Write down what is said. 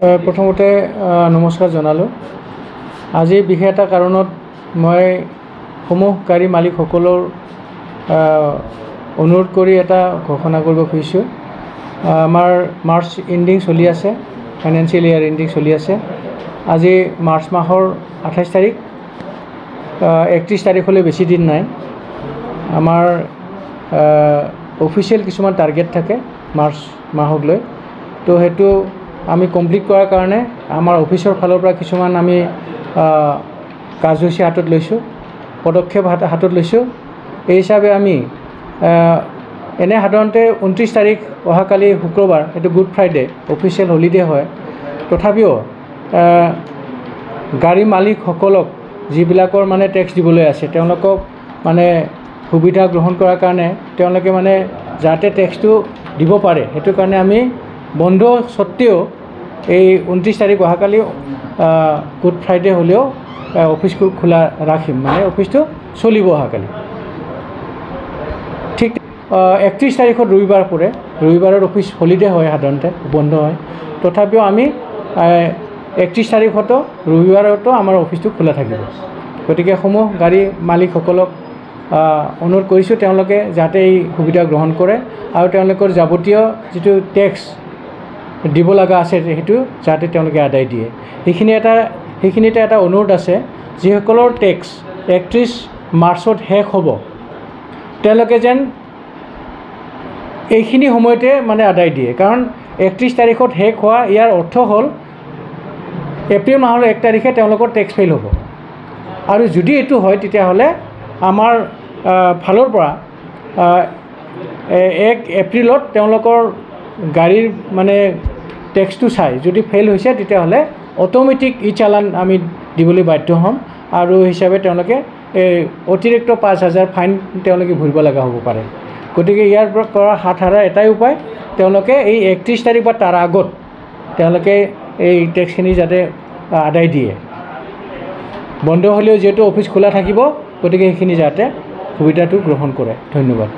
প্ৰথমতে নমস্কাৰ জনালোঁ। আজি বিশেষ এটা কাৰণত মই সমূহ গাড়ী মালিকসকলৰ অনুৰোধ কৰি এটা ঘোষণা কৰিব খুজিছোঁ। আমাৰ মাৰ্চ এণ্ডিং চলি আছে, ফাইনেন্সিয়েল ইয়াৰ এণ্ডিং চলি আছে। আজি মাৰ্চ মাহৰ 28 তাৰিখ, 31 তাৰিখলৈ বেছি দিন নাই। আমাৰ অফিচিয়েল কিছুমান টাৰ্গেট থাকে মাৰ্চ মাহক লৈ, তো সেইটো আমি কমপ্লিট কৰাৰ কাৰণে আমাৰ অফিচৰ ফালৰ পৰা কিছুমান আমি কাৰ্যসূচী হাতত লৈছোঁ, পদক্ষেপ হাতত লৈছোঁ। এই হিচাপে আমি এনে সাধাৰণতে 29 তাৰিখ অহাকালি শুক্ৰবাৰ, এইটো গুড ফ্ৰাইডে, অফিচিয়েল হলিডে হয়। তথাপিও গাড়ী মালিকসকলক যিবিলাকৰ মানে টেক্স দিবলৈ আছে, তেওঁলোকক মানে সুবিধা গ্ৰহণ কৰাৰ কাৰণে তেওঁলোকে মানে যাতে টেক্সটো দিব পাৰে, সেইটো কাৰণে আমি বন্ধ স্বত্তেও এই 29 তাৰিখ অহাকালি গুড ফ্ৰাইডে হ'লেও অফিচটো খোলা ৰাখিম, মানে অফিচটো চলিব অহাকালি। ঠিক 31 তাৰিখত ৰবিবাৰ পৰে, ৰবিবাৰৰ অফিচ হলিডে হয়, সাধাৰণতে বন্ধ হয়। তথাপিও আমি 31 তাৰিখতো ৰবিবাৰতো আমাৰ অফিচটো খোলা থাকিব। গতিকে সমূহ গাড়ী মালিকসকলক অনুৰোধ কৰিছোঁ তেওঁলোকে যাতে এই সুবিধা গ্ৰহণ কৰে আৰু তেওঁলোকৰ যাৱতীয় যিটো টেক্স দিব লগা আছে সেইটো যাতে তেওঁলোকে আদায় দিয়ে। সেইখিনিতে এটা অনুৰোধ আছে, যিসকলৰ টেক্স 31 মাৰ্চত শেষ হ'ব, তেওঁলোকে যেন এইখিনি সময়তে মানে আদায় দিয়ে। কাৰণ 31 তাৰিখত শেষ হোৱা ইয়াৰ অৰ্থ হ'ল এপ্ৰিল মাহৰ 1 তাৰিখে তেওঁলোকৰ টেক্স ফেইল হ'ব। আৰু যদি এইটো হয় তেতিয়াহ'লে আমাৰ ফালৰ পৰা 1 এপ্ৰিলত তেওঁলোকৰ গাড়ীৰ মানে টেক্সটো চাই যদি ফেইল হৈছে তেতিয়াহ'লে অট'মেটিক চালান আমি দিবলৈ বাধ্য হ'ম, আৰু হিচাপে তেওঁলোকে অতিৰিক্ত 5,000 ফাইন তেওঁলোকে ভৰিব লগা হ'ব পাৰে। গতিকে ইয়াৰ পৰা হাত সাৰাৰ এটাই উপায়, তেওঁলোকে এই 31 তাৰিখ বা তাৰ আগত তেওঁলোকে এই টেক্সখিনি যাতে আদায় দিয়ে। বন্ধ হ'লেও যিহেতু অফিচ খোলা থাকিব, গতিকে সেইখিনি যাতে সুবিধাটো গ্ৰহণ কৰে। ধন্যবাদ।